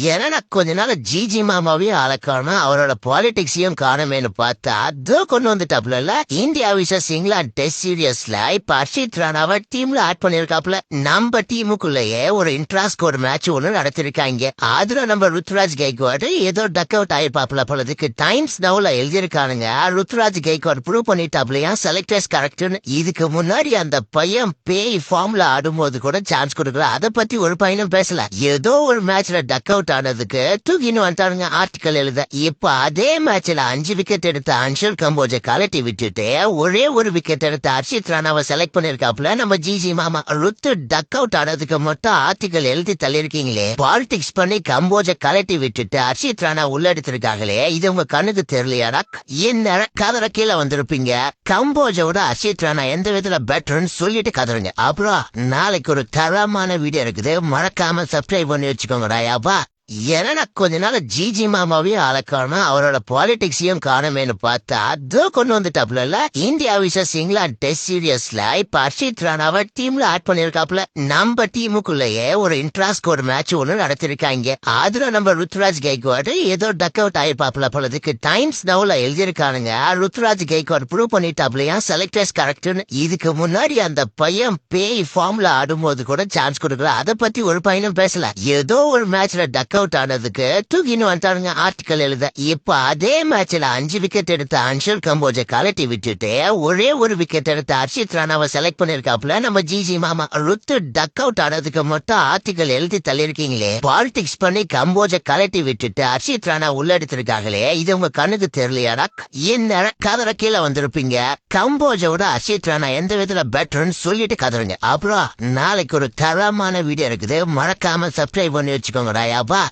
ஏன்னா கொஞ்ச நாள் ஜிஜி மாமாவையும் ஆளக்காம அவரோட பாலிடிக்ஸையும் காணமேனு பார்த்தா அதோ கொண்டு வந்துட்டாப்ல. இந்தியா விசஸ் இங்கிலாந்து டெஸ்ட் சீரியஸ்ல இப்ப அர்ஷித் ராணாவை டீம்ல ஆட் பண்ணிருக்காப்ல. நம்ம டீமுக்குள்ளேயே ஒரு இன்ட்ராஸ்கோர் மேட்ச் ஒண்ணு நடத்திருக்காங்க. அதுல நம்ம ருத்ராஜ் கெய்க்வாட் ஏதோ டக் அவுட் ஆயிருப்பாப்ல போலதுக்கு. டைம்ஸ் நவுல எழுதியிருக்கானுங்க, ருத்ராஜ் கெய்க்வாட் ப்ரூவ் பண்ணிட்டாப்லையா செலக்டர்ஸ் கரெக்ட்னு. இதுக்கு முன்னாடி அந்த பையன் பேய் ஃபார்ம்ல ஆடும்போது கூட சான்ஸ் கொடுக்கல. அதை பத்தி ஒரு பையனும் பேசல. ஏதோ ஒரு மேட்ச்ல டக் அவுட் ஆனதுக்கு தூக்கின்னு வந்துட்டானுங்க ஆர்டிக்கல் எழுத. இப்ப அதே மேட்ச்ல 5 விக்கெட் எடுத்த அன்ஷுல் கம்போஜை கலட்டி விட்டுட்டு ஒரே ஒரு விக்கெட் எடுத்த ஹர்ஷித் ராணாவை செலக்ட் பண்ணிருக்காப்ல நம்ம ஜிஜி மாமா. ருத்து டக் அவுட் ஆனதுக்கு மட்டும் ஆர்டிக்கல் எழுதி தள்ளிருக்கீங்களே. பாலிடிக்ஸ் பண்ணி கம்போஜை கலட்டி விட்டுட்டு ஹர்ஷித் ராணா உள்ள எடுத்திருக்காங்களே, இது உங்க கண்ணுக்கு தெரியலையாடா? என்ன கதற கீழே வந்திருப்பீங்க. கம்போஜோட ஹர்ஷித் ராணா எந்த விதத்துல பெட்டர்னு சொல்லிட்டு கதறுங்க. அப்புறம் நாளைக்கு ஒரு தரமான வீடியோ இருக்குது, மறக்காம சப்ஸ்கிரைப் பண்ணி வச்சுக்கோங்கடா யாப்பா. ஏன்னா கொஞ்ச நாள் ஜிஜி மாமாவையும் ஆளக்காம அவரோட பாலிடிக்ஸையும் காணமேனு பார்த்தா அதோ கொண்டு வந்துட்டாப்ல. இந்தியா விசஸ் இங்கிலாந்து டெஸ்ட் சீரியஸ்ல இப்ப அர்ஷித் ராணாவை டீம்ல ஆட் பண்ணிருக்காப்ல. நம்ம டீமுக்குள்ளேயே ஒரு இன்ட்ராஸ்கோர் மேட்ச் ஒண்ணு நடத்திருக்காங்க. அதுல நம்ம ருத்ராஜ் கெய்க்வாட் ஏதோ டக் அவுட் ஆயிருப்பாப்ல போலதுக்கு. டைம்ஸ் நவுல எழுதியிருக்கானுங்க, ருத்ராஜ் கெய்க்வாட் ப்ரூவ் பண்ணிட்டாப்லையா செலக்டர்ஸ் கரெக்ட்னு. இதுக்கு முன்னாடி அந்த பையன் பேய் ஃபார்ம்ல ஆடும்போது கூட சான்ஸ் கொடுக்கல. அதை பத்தி ஒரு பையனும் பேசல. ஏதோ ஒரு மேட்ச்ல டக் அவுட் ஆனதுக்கு தூக்கின்னு வந்துட்டானுங்க ஆர்டிக்கல் எழுத. இப்ப அதே மேட்ச்ல 5 விக்கெட் எடுத்த அன்ஷுல் கம்போஜை கலட்டி விட்டுட்டு ஒரே ஒரு விக்கெட் எடுத்த ஹர்ஷித் ராணாவை செலக்ட் பண்ணிருக்காப்ல நம்ம ஜிஜி மாமா. ருத்து டக் அவுட் ஆனதுக்கு மட்டும் ஆர்டிக்கல் எழுதி தள்ளிருக்கீங்களே. பாலிடிக்ஸ் பண்ணி கம்போஜை கலட்டி விட்டுட்டு ஹர்ஷித் ராணா உள்ள எடுத்திருக்காங்களே, இது உங்க கண்ணுக்கு தெரியலையாடா? என்ன கதற கீழே வந்திருப்பீங்க. கம்போஜோட ஹர்ஷித் ராணா எந்த விதத்துல பெட்டர்னு சொல்லிட்டு கதறுங்க. அப்புறம் நாளைக்கு ஒரு தரமான வீடியோ இருக்குது, மறக்காம சப்ஸ்கிரைப் பண்ணி வச்சுக்கோங்கடா யாப்பா.